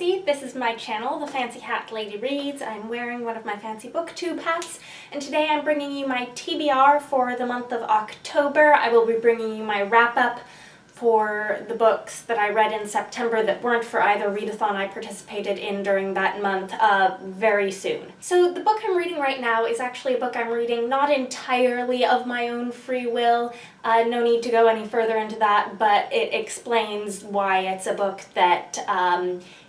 Chelsea. This is my channel, The Fancy Hat Lady Reads. I'm wearing one of my fancy booktube hats, and today I'm bringing you my TBR for the month of October. I will be bringing you my wrap-up for the books that I read in September that weren't for either readathon I participated in during that month very soon. So the book I'm reading right now is actually a book I'm reading not entirely of my own free will. No need to go any further into that, but it explains why it's a book that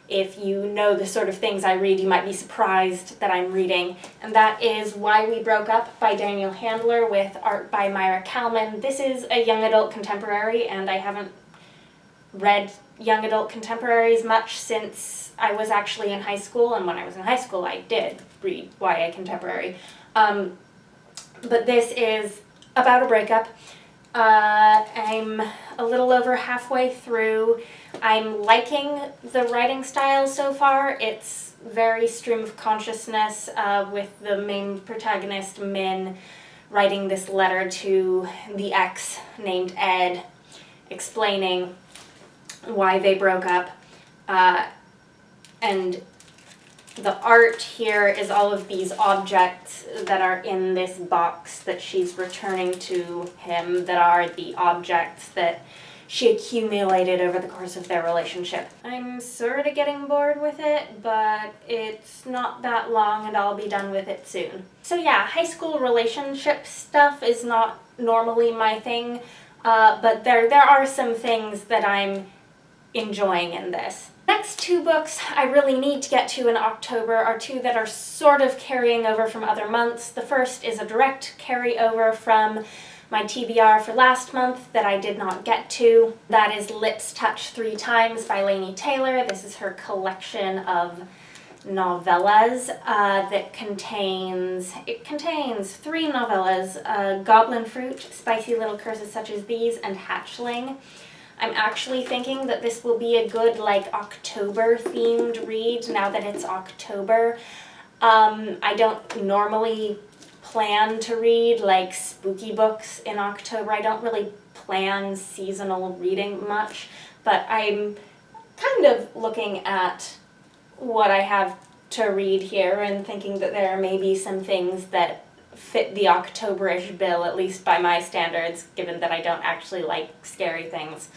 if you know the sort of things I read, you might be surprised that I'm reading. And that is Why We Broke Up by Daniel Handler with art by Myra Kalman. This is a young adult contemporary, and I haven't read young adult contemporaries much since I was actually in high school, and when I was in high school I did read YA contemporary. But this is about a breakup. I'm a little over halfway through. I'm liking the writing style so far. It's very stream of consciousness with the main protagonist, Min, writing this letter to the ex named Ed, explaining why they broke up. And the art here is all of these objects that are in this box that she's returning to him that are the objects that she accumulated over the course of their relationship. I'm sort of getting bored with it, but it's not that long and I'll be done with it soon. So yeah, high school relationship stuff is not normally my thing, but there are some things that I'm enjoying in this. Next two books I really need to get to in October are two that are sort of carrying over from other months. The first is a direct carryover from my TBR for last month that I did not get to. That is Lips Touch 3 Times by Laini Taylor. This is her collection of novellas that contains 3 novellas, Goblin Fruit, Spicy Little Curses Such as These, and Hatchling. I'm actually thinking that this will be a good, October themed read now that it's October. I don't normally plan to read, spooky books in October. I don't really plan seasonal reading much, but I'm kind of looking at what I have to read here and thinking that there may be some things that fit the October-ish bill, at least by my standards, given that I don't actually like scary things.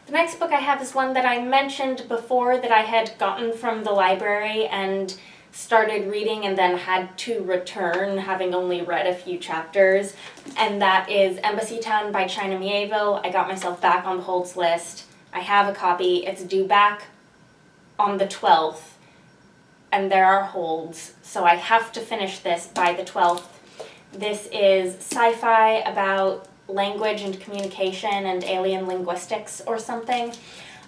The next book I have is one that I mentioned before that I had gotten from the library and started reading and then had to return, having only read a few chapters, and that is Embassytown by China Miéville. I got myself back on the holds list. I have a copy. It's due back on the 12th, and there are holds, so I have to finish this by the 12th. This is sci-fi about language and communication and alien linguistics or something.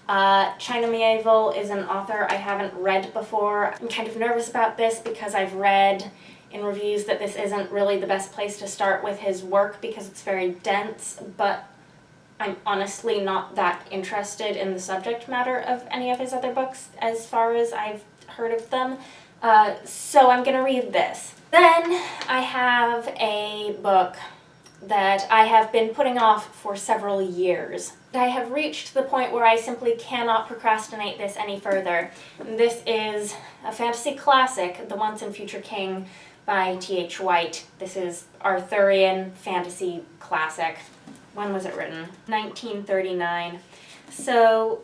China Miéville is an author I haven't read before. I'm kind of nervous about this because I've read in reviews that this isn't really the best place to start with his work because it's very dense, but I'm honestly not that interested in the subject matter of any of his other books as far as I've heard of them, so I'm gonna read this. Then I have a book that I have been putting off for several years. I have reached the point where I simply cannot procrastinate this any further. This is a fantasy classic, The Once and Future King by T.H. White. This is Arthurian fantasy classic. When was it written? 1939. So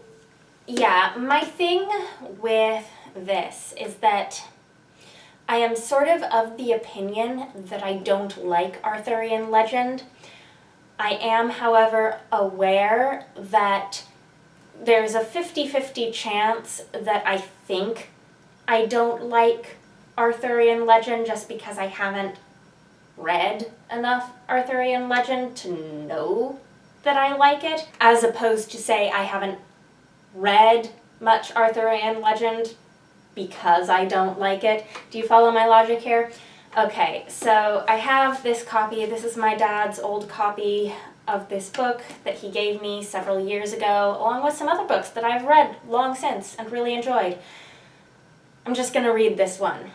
yeah, my thing with this is that I am sort of the opinion that I don't like Arthurian legend. I am, however, aware that there's a 50-50 chance that I think I don't like Arthurian legend just because I haven't read enough Arthurian legend to know that I like it, as opposed to say I haven't read much Arthurian legend because I don't like it. Do you follow my logic here? Okay, so I have this copy. This is my dad's old copy of this book that he gave me several years ago, along with some other books that I've read long since and really enjoyed. I'm just gonna read this one.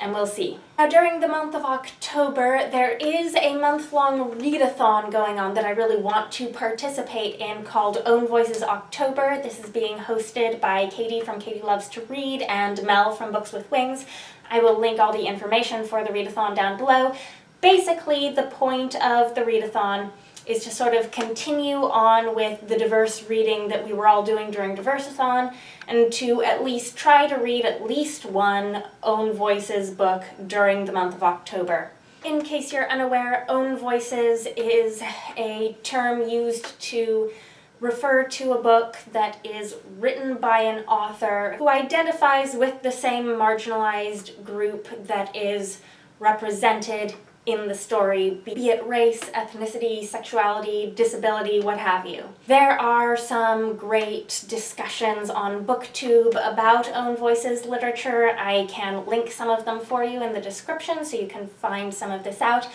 and we'll see. Now, during the month of October, there is a month-long readathon going on that I really want to participate in called OwnVoices October. This is being hosted by Katie from Katie Loves to Read and Mel from Books with Wings. I will link all the information for the readathon down below. Basically, the point of the readathon is to sort of continue on with the diverse reading that we were all doing during Diversathon, and to at least try to read at least one Own Voices book during the month of October. In case you're unaware, Own Voices is a term used to refer to a book that is written by an author who identifies with the same marginalized group that is represented in the story, be it race, ethnicity, sexuality, disability, what have you. There are some great discussions on BookTube about Own Voices literature. I can link some of them for you in the description so you can find some of this out.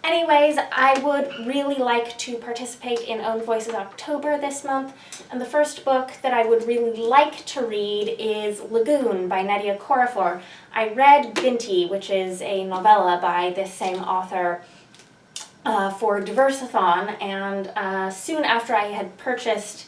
Anyways, I would really like to participate in Own Voices October this month, and the first book that I would really like to read is Lagoon by Nnedi Okorafor. I read Binti, which is a novella by this same author, for Diversathon, and soon after I had purchased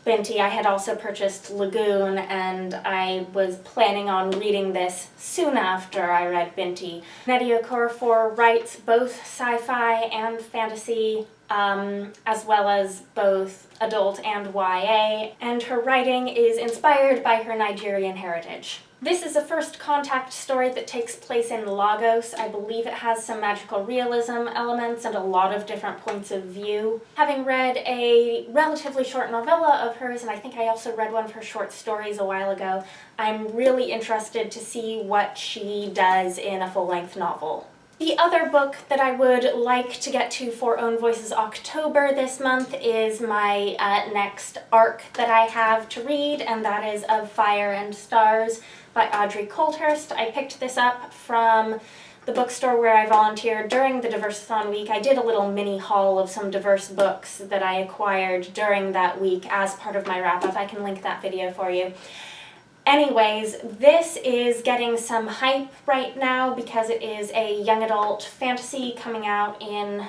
Binti, I had also purchased Lagoon, and I was planning on reading this soon after I read Binti. Nnedi Okorafor writes both sci-fi and fantasy, as well as both adult and YA, and her writing is inspired by her Nigerian heritage. This is a first contact story that takes place in Lagos. I believe it has some magical realism elements and a lot of different points of view. Having read a relatively short novella of hers, and I think I also read one of her short stories a while ago, I'm really interested to see what she does in a full-length novel. The other book that I would like to get to for Own Voices October this month is my next arc that I have to read, and that is Of Fire and Stars by Audrey Coulthurst. I picked this up from the bookstore where I volunteered during the Diversathon week. I did a little mini haul of some diverse books that I acquired during that week as part of my wrap-up. I can link that video for you. Anyways, this is getting some hype right now because it is a young adult fantasy coming out in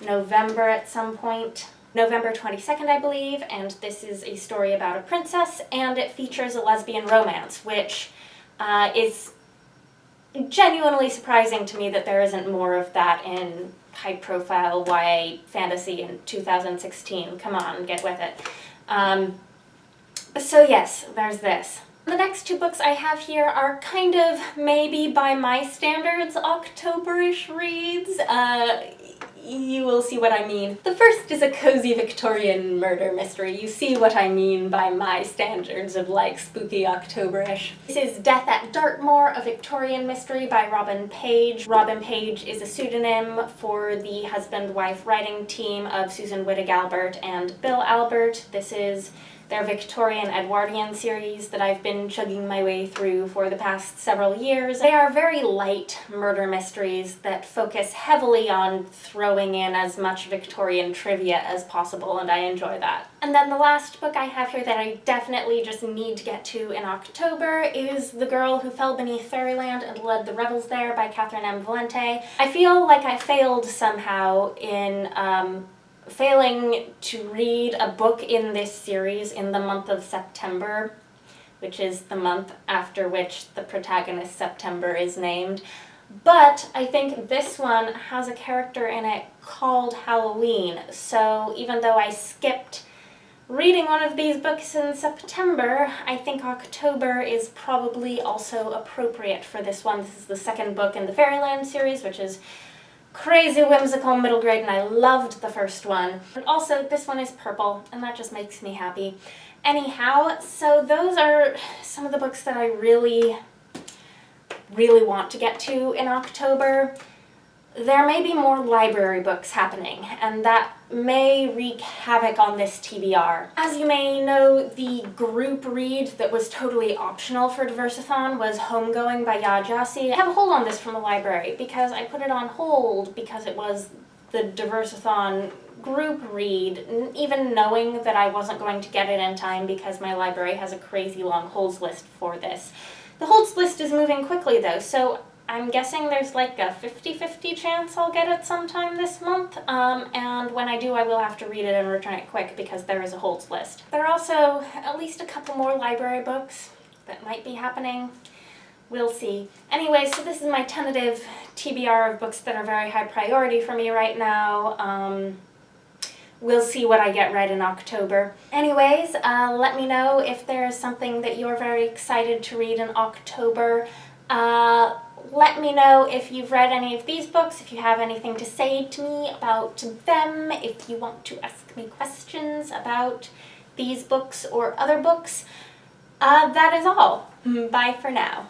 November at some point. November 22nd, I believe, and this is a story about a princess, and it features a lesbian romance, which is genuinely surprising to me that there isn't more of that in high-profile YA fantasy in 2016. Come on, get with it. So yes, there's this. The next two books I have here are kind of, maybe by my standards, October-ish reads. You will see what I mean. The first is a cozy Victorian murder mystery. You see what I mean by my standards of like spooky October-ish. This is Death at Dartmoor, a Victorian mystery by Robin Paige. Robin Paige is a pseudonym for the husband-wife writing team of Susan Wittig Albert and Bill Albert. This is their Victorian Edwardian series that I've been chugging my way through for the past several years. They are very light murder mysteries that focus heavily on throwing in as much Victorian trivia as possible, and I enjoy that. And then the last book I have here that I definitely just need to get to in October is The Girl Who Fell Beneath Fairyland and Led the Revels There by Catherine M. Valente. I feel like I failed somehow in failing to read a book in this series in the month of September, which is the month after which the protagonist September is named. But I think this one has a character in it called Halloween, so even though I skipped reading one of these books in September, I think October is probably also appropriate for this one. This is the second book in the Fairyland series, which is crazy whimsical middle grade, and I loved the first one. And also, this one is purple, and that just makes me happy. Anyhow, so those are some of the books that I really want to get to in October. There may be more library books happening, and that may wreak havoc on this TBR. As you may know, the group read that was totally optional for Diversathon was Homegoing by Ya Gyasi. I have a hold on this from the library because I put it on hold because it was the Diversathon group read, even knowing that I wasn't going to get it in time because my library has a crazy long holds list for this. The holds list is moving quickly though, so I'm guessing there's like a 50-50 chance I'll get it sometime this month, and when I do, I will have to read it and return it quick because there is a holds list. There are also at least a couple more library books that might be happening. We'll see. Anyway, so this is my tentative TBR of books that are very high priority for me right now. We'll see what I get read in October. Anyways, let me know if there's something that you're very excited to read in October. Let me know if you've read any of these books, if you have anything to say to me about them, if you want to ask me questions about these books or other books. That is all. Bye for now.